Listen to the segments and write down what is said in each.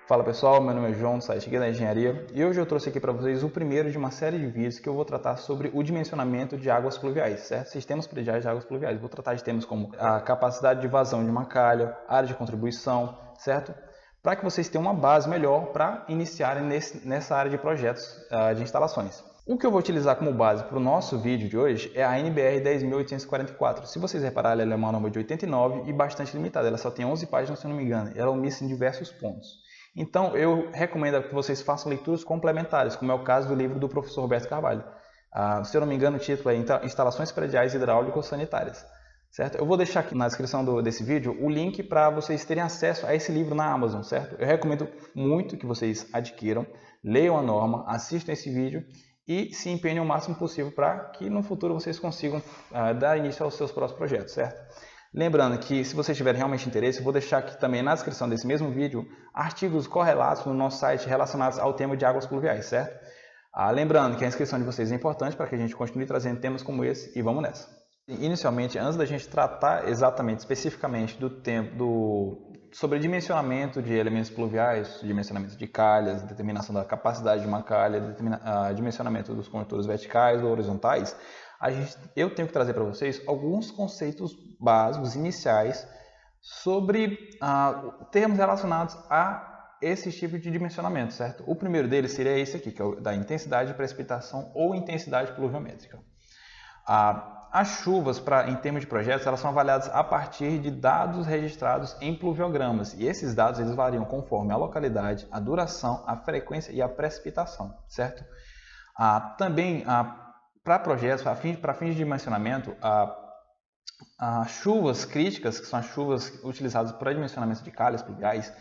Fala pessoal, meu nome é João, do site Guia da Engenharia, e hoje eu trouxe aqui para vocês o primeiro de uma série de vídeos que eu vou tratar sobre o dimensionamento de águas pluviais, certo? Sistemas prediais de águas pluviais. Vou tratar de temas como a capacidade de vazão de uma calha, área de contribuição, certo? Para que vocês tenham uma base melhor para iniciarem nessa área de projetos de instalações. O que eu vou utilizar como base para o nosso vídeo de hoje é a NBR 10.844. Se vocês repararem, ela é uma norma de 89 e bastante limitada. Ela só tem 11 páginas, se eu não me engano. Ela omite em diversos pontos. Então, eu recomendo que vocês façam leituras complementares, como é o caso do livro do professor Roberto Carvalho. Se eu não me engano, o título é Instalações Prediais Hidráulico-Sanitárias. Certo? Eu vou deixar aqui na descrição desse vídeo o link para vocês terem acesso a esse livro na Amazon, certo? Eu recomendo muito que vocês adquiram, leiam a norma, assistam esse vídeo e se empenhem o máximo possível para que no futuro vocês consigam dar início aos seus próximos projetos, certo? Lembrando que se vocês tiverem realmente interesse, eu vou deixar aqui também na descrição desse mesmo vídeo artigos correlatos no nosso site relacionados ao tema de águas pluviais, certo? Lembrando que a inscrição de vocês é importante para que a gente continue trazendo temas como esse e vamos nessa. Inicialmente, antes da gente tratar exatamente, especificamente sobre dimensionamento de elementos pluviais, dimensionamento de calhas, determinação da capacidade de uma calha, dimensionamento dos condutores verticais ou horizontais, eu tenho que trazer para vocês alguns conceitos básicos, iniciais, sobre termos relacionados a esse tipo de dimensionamento, certo? O primeiro deles seria esse aqui, que é o da intensidade de precipitação ou intensidade pluviométrica. As chuvas, em termos de projetos, elas são avaliadas a partir de dados registrados em pluviogramas. E esses dados eles variam conforme a localidade, a duração, a frequência e a precipitação, certo? Também, para projetos, para fins de dimensionamento, as chuvas críticas, que são as chuvas utilizadas para dimensionamento de calhas pluviais,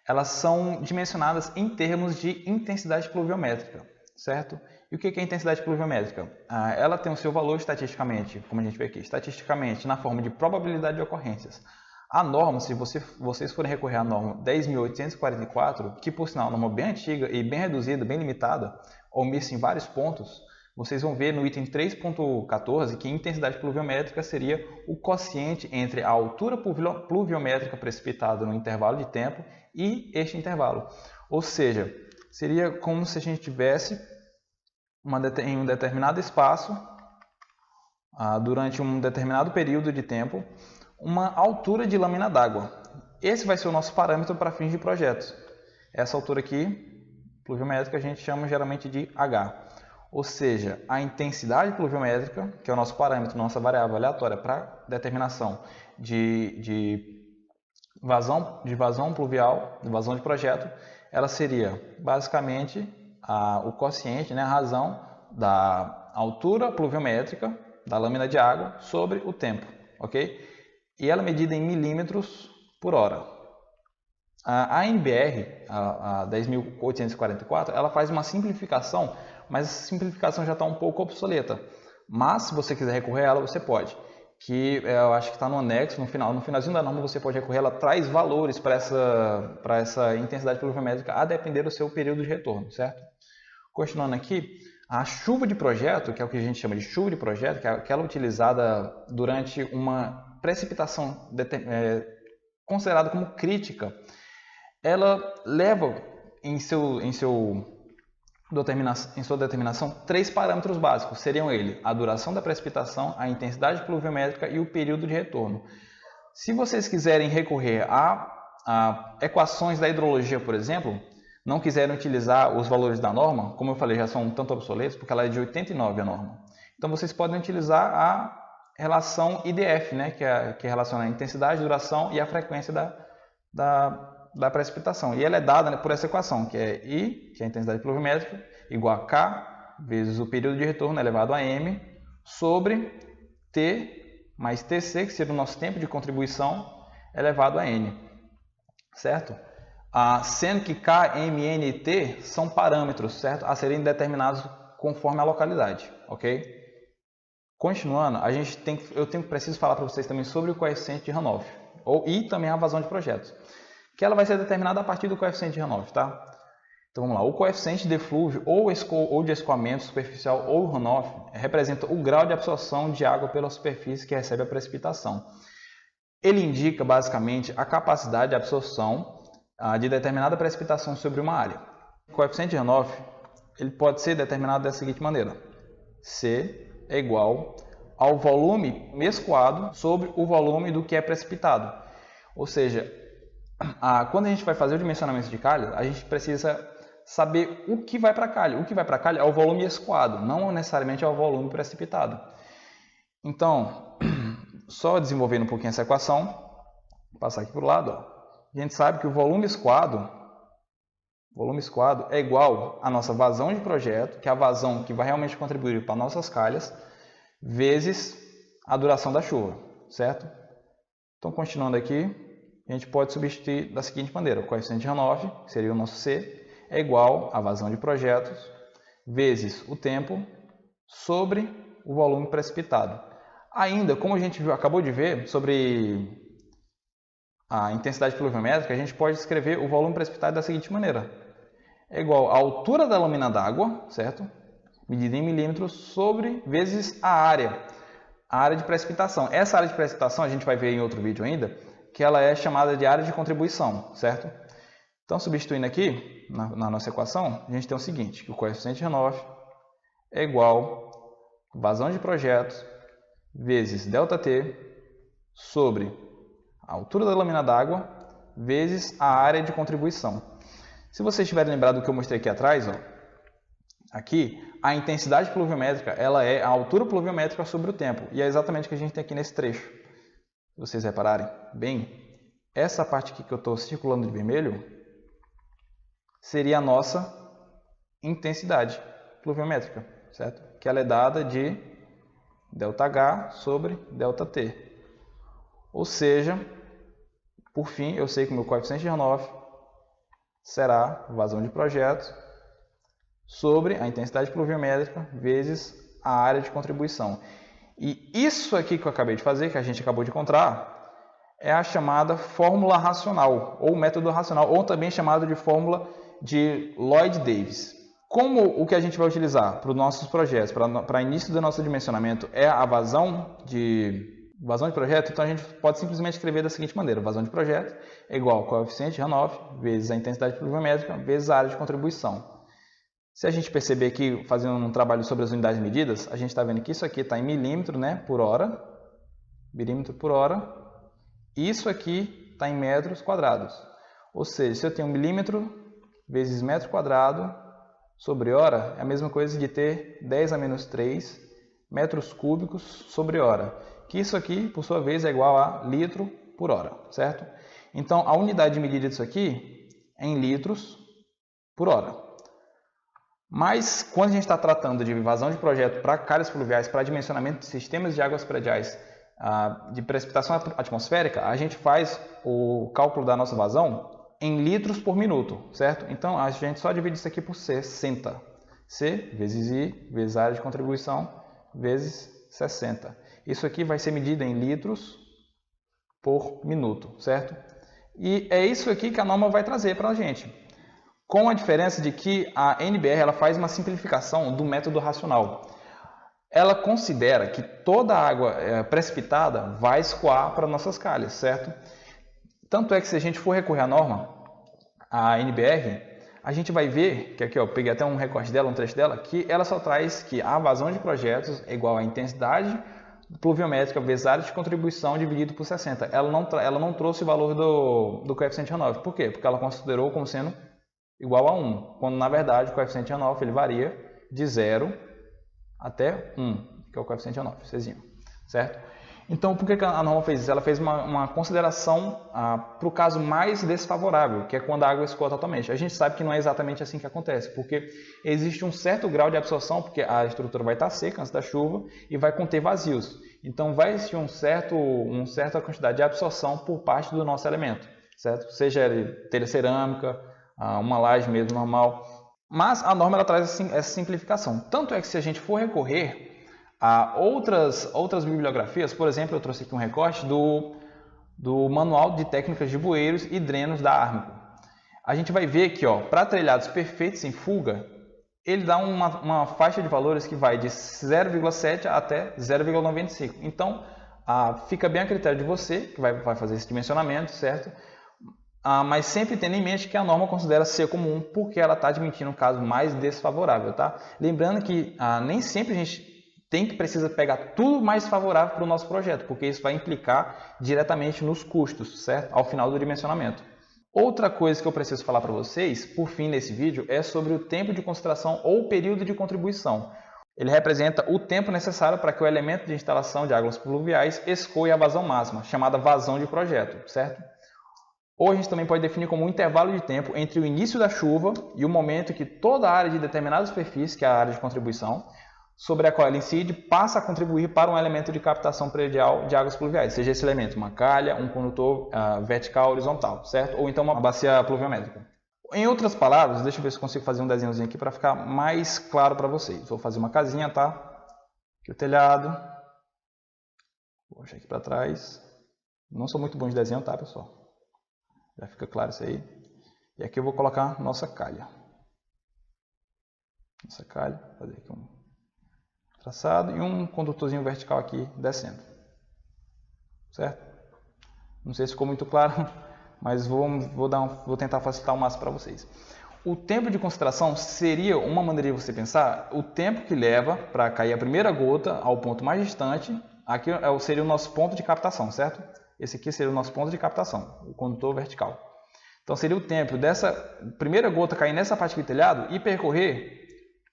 elas são dimensionadas em termos de intensidade pluviométrica, certo? E o que é a intensidade pluviométrica? Ela tem o seu valor estatisticamente, como a gente vê aqui, estatisticamente na forma de probabilidade de ocorrências. A norma, se vocês forem recorrer à norma 10.844, que por sinal é uma norma bem antiga e bem reduzida, bem limitada, omissa em vários pontos, vocês vão ver no item 3.14 que a intensidade pluviométrica seria o quociente entre a altura pluviométrica precipitada no intervalo de tempo e este intervalo. Ou seja, seria como se a gente tivesse em um determinado espaço, durante um determinado período de tempo, uma altura de lâmina d'água. Esse vai ser o nosso parâmetro para fins de projetos. Essa altura aqui, pluviométrica, a gente chama geralmente de H. Ou seja, a intensidade pluviométrica, que é o nosso parâmetro, nossa variável aleatória para determinação de vazão pluvial, de vazão de projeto, ela seria basicamente o quociente, né, a razão da altura pluviométrica da lâmina de água sobre o tempo, ok? E ela é medida em milímetros por hora. A NBR, a 10.844, ela faz uma simplificação, mas essa simplificação já está um pouco obsoleta. Mas se você quiser recorrer a ela, você pode. Que eu acho que está no anexo, no finalzinho da norma você pode recorrer, ela traz valores para essa intensidade pluviométrica a depender do seu período de retorno, certo? Continuando aqui, a chuva de projeto, que é o que a gente chama de chuva de projeto, que é aquela utilizada durante uma precipitação considerada como crítica, ela leva em sua determinação 3 parâmetros básicos. Seriam a duração da precipitação, a intensidade pluviométrica e o período de retorno. Se vocês quiserem recorrer a equações da hidrologia, por exemplo, não quiserem utilizar os valores da norma, como eu falei, já são um tanto obsoletos, porque ela é de 89 a norma. Então vocês podem utilizar a relação IDF, né, que relaciona a intensidade, duração e a frequência da precipitação. E ela é dada, né, por essa equação, que é I, que é a intensidade pluviométrica, igual a K vezes o período de retorno elevado a M, sobre T mais TC, que seria o nosso tempo de contribuição, elevado a N. Certo? Sendo que K, M, N e T são parâmetros, certo? A serem determinados conforme a localidade. Ok? Continuando, eu preciso falar para vocês também sobre o coeficiente de Hanoff e também a vazão de projetos, que ela vai ser determinada a partir do coeficiente de Hanoff, tá? Então vamos lá, o coeficiente de eflúvio ou de escoamento superficial ou Hanoff representa o grau de absorção de água pela superfície que recebe a precipitação. Ele indica basicamente a capacidade de absorção de determinada precipitação sobre uma área. O coeficiente de runoff ele pode ser determinado da seguinte maneira: C é igual ao volume escoado sobre o volume do que é precipitado. Ou seja, quando a gente vai fazer o dimensionamento de calha, a gente precisa saber o que vai para a calha. O que vai para a calha é o volume escoado, não necessariamente é o volume precipitado. Então, só desenvolvendo um pouquinho essa equação, vou passar aqui para o lado, a gente sabe que o volume escoado é igual à nossa vazão de projeto, que é a vazão que vai realmente contribuir para nossas calhas, vezes a duração da chuva, certo? Então, continuando aqui, a gente pode substituir da seguinte maneira: o coeficiente de runoff, que seria o nosso C, é igual à vazão de projetos, vezes o tempo, sobre o volume precipitado. Ainda, como a gente acabou de ver sobre a intensidade pluviométrica, a gente pode escrever o volume precipitado da seguinte maneira: é igual à altura da lâmina d'água, certo? Medida em milímetros, sobre vezes a área de precipitação. Essa área de precipitação a gente vai ver em outro vídeo ainda, que ela é chamada de área de contribuição, certo? Então, substituindo aqui na nossa equação, a gente tem o seguinte, que o coeficiente de runoff é igual a vazão de projetos vezes ΔT sobre a altura da lâmina d'água vezes a área de contribuição. Se vocês tiverem lembrado do que eu mostrei aqui atrás, aqui a intensidade pluviométrica ela é a altura pluviométrica sobre o tempo, e é exatamente o que a gente tem aqui nesse trecho. Se vocês repararem bem, essa parte aqui que eu estou circulando de vermelho seria a nossa intensidade pluviométrica, certo? Que ela é dada de ΔH sobre ΔT. Ou seja, por fim, eu sei que o meu coeficiente de runoff será vazão de projetos sobre a intensidade pluviométrica vezes a área de contribuição. E isso aqui que eu acabei de fazer, que a gente acabou de encontrar, é a chamada fórmula racional, ou método racional, ou também chamado de fórmula de Lloyd-Davis. Como o que a gente vai utilizar para os nossos projetos, para início do nosso dimensionamento, é a vazão de projeto, então a gente pode simplesmente escrever da seguinte maneira: vazão de projeto é igual ao coeficiente de runoff vezes a intensidade pluviométrica vezes a área de contribuição. Se a gente perceber aqui, fazendo um trabalho sobre as unidades medidas, a gente está vendo que isso aqui está em milímetro, né, por hora, isso aqui está em metros quadrados. Ou seja, se eu tenho milímetro vezes metro quadrado sobre hora, é a mesma coisa de ter 10 a menos 3 metros cúbicos sobre hora. Que isso aqui, por sua vez, é igual a litro por hora, certo? Então, a unidade de medida disso aqui é em litros por hora. Mas, quando a gente está tratando de vazão de projeto para calhas pluviais, para dimensionamento de sistemas de águas prediais de precipitação atmosférica, a gente faz o cálculo da nossa vazão em litros por minuto, certo? Então, a gente só divide isso aqui por 60. C vezes I vezes a área de contribuição vezes 60. Isso aqui vai ser medido em litros por minuto, certo? E é isso aqui que a norma vai trazer para a gente. Com a diferença de que a NBR ela faz uma simplificação do método racional. Ela considera que toda a água precipitada vai escoar para nossas calhas, certo? Tanto é que se a gente for recorrer à norma, a NBR, a gente vai ver, que aqui eu peguei até um recorte dela, um trecho dela, que ela só traz que a vazão de projetos é igual à intensidade pluviométrica vezes a área de contribuição dividido por 60. Ela não trouxe o valor do coeficiente runoff. Por quê? Porque ela considerou como sendo igual a 1, quando na verdade o coeficiente runoff ele varia de 0 até 1, que é o coeficiente runoff, Czinho, certo? Então, por que a norma fez isso? Ela fez uma consideração para o caso mais desfavorável, que é quando a água escoa totalmente. A gente sabe que não é exatamente assim que acontece, porque existe um certo grau de absorção, porque a estrutura vai estar seca antes da chuva e vai conter vazios. Então, vai existir uma certa quantidade de absorção por parte do nosso elemento, certo? Seja ele telha cerâmica, uma laje mesmo normal. Mas a norma ela traz essa simplificação. Tanto é que se a gente for recorrer a outras bibliografias, por exemplo, eu trouxe aqui um recorte do Manual de Técnicas de Bueiros e Drenos da Armco. A gente vai ver que, para telhados perfeitos sem fuga, ele dá uma faixa de valores que vai de 0,7 até 0,95. Então, fica bem a critério de você, que vai fazer esse dimensionamento, certo? mas sempre tendo em mente que a norma considera ser comum porque ela está admitindo um caso mais desfavorável, tá? Lembrando que nem sempre a gente precisa pegar tudo mais favorável para o nosso projeto, porque isso vai implicar diretamente nos custos, certo? Ao final do dimensionamento. Outra coisa que eu preciso falar para vocês, por fim, nesse vídeo, é sobre o tempo de concentração ou período de contribuição. Ele representa o tempo necessário para que o elemento de instalação de águas pluviais escoe a vazão máxima, chamada vazão de projeto, certo? Ou a gente também pode definir como um intervalo de tempo entre o início da chuva e o momento que toda a área de determinada superfície, que é a área de contribuição, sobre a qual ela incide, passa a contribuir para um elemento de captação predial de águas pluviais, seja esse elemento uma calha, um condutor vertical horizontal, certo? Ou então uma bacia pluviométrica. Em outras palavras, deixa eu ver se eu consigo fazer um desenhozinho aqui para ficar mais claro para vocês. Vou fazer uma casinha, tá? Aqui o telhado. Vou puxar aqui para trás. Não sou muito bom de desenho, tá, pessoal? Já fica claro isso aí. E aqui eu vou colocar nossa calha. Nossa calha, fazer aqui um traçado e um condutorzinho vertical aqui descendo. Certo? Não sei se ficou muito claro, mas vou tentar facilitar o máximo para vocês. O tempo de concentração seria uma maneira de você pensar o tempo que leva para cair a primeira gota ao ponto mais distante. Aqui seria o nosso ponto de captação, certo? Esse aqui seria o nosso ponto de captação, o condutor vertical. Então seria o tempo dessa primeira gota cair nessa parte aqui do telhado e percorrer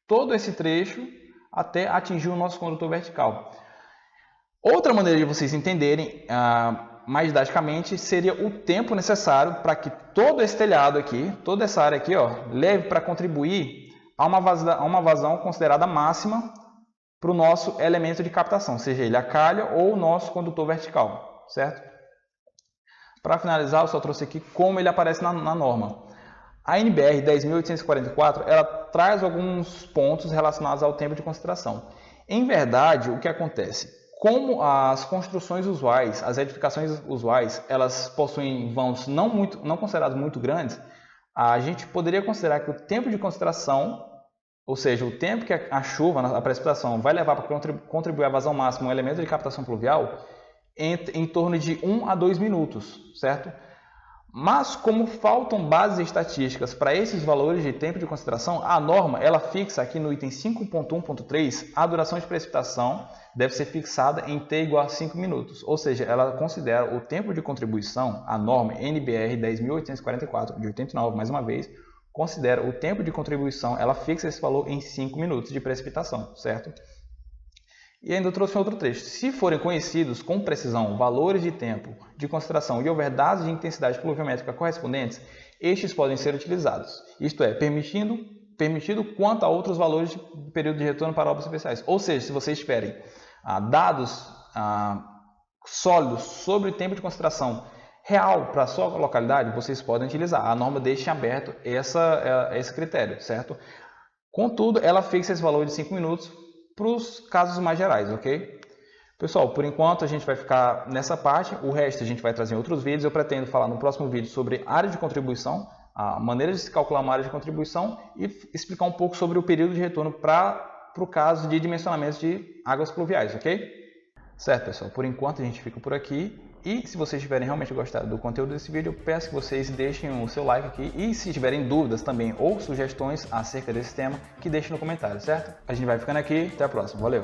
todo esse trecho até atingir o nosso condutor vertical. Outra maneira de vocês entenderem mais didaticamente seria o tempo necessário para que todo esse telhado aqui, toda essa área aqui, leve para contribuir a uma vazão considerada máxima para o nosso elemento de captação, seja ele a calha ou o nosso condutor vertical, certo? Para finalizar, eu só trouxe aqui como ele aparece na norma. A NBR 10.844, ela traz alguns pontos relacionados ao tempo de concentração. Em verdade, o que acontece? Como as construções usuais, as edificações usuais, elas possuem vãos não considerados muito grandes, a gente poderia considerar que o tempo de concentração, ou seja, o tempo que a chuva, a precipitação, vai levar para contribuir à vazão máxima, um elemento de captação pluvial, em torno de 1 a 2 minutos, certo? Mas como faltam bases estatísticas para esses valores de tempo de concentração, a norma ela fixa aqui no item 5.1.3 a duração de precipitação deve ser fixada em T igual a 5 minutos. Ou seja, ela considera o tempo de contribuição, a norma NBR 10.844 de 89, mais uma vez, considera o tempo de contribuição, ela fixa esse valor em 5 minutos de precipitação, certo? E ainda trouxe outro trecho. Se forem conhecidos com precisão valores de tempo de concentração e houver dados de intensidade pluviométrica correspondentes, estes podem ser utilizados. Isto é, permitido quanto a outros valores de período de retorno para obras superficiais. Ou seja, se vocês tiverem dados sólidos sobre o tempo de concentração real para a sua localidade, vocês podem utilizar. A norma deixa aberto esse critério, certo? Contudo, ela fixa esse valor de 5 minutos para os casos mais gerais, ok? Pessoal, por enquanto a gente vai ficar nessa parte, o resto a gente vai trazer em outros vídeos. Eu pretendo falar no próximo vídeo sobre área de contribuição, a maneira de se calcular uma área de contribuição e explicar um pouco sobre o período de retorno para o caso de dimensionamento de águas pluviais, ok? Certo, pessoal, por enquanto a gente fica por aqui. E se vocês tiverem realmente gostado do conteúdo desse vídeo, eu peço que vocês deixem o seu like aqui. E se tiverem dúvidas também ou sugestões acerca desse tema, que deixem no comentário, certo? A gente vai ficando aqui, até a próxima, valeu!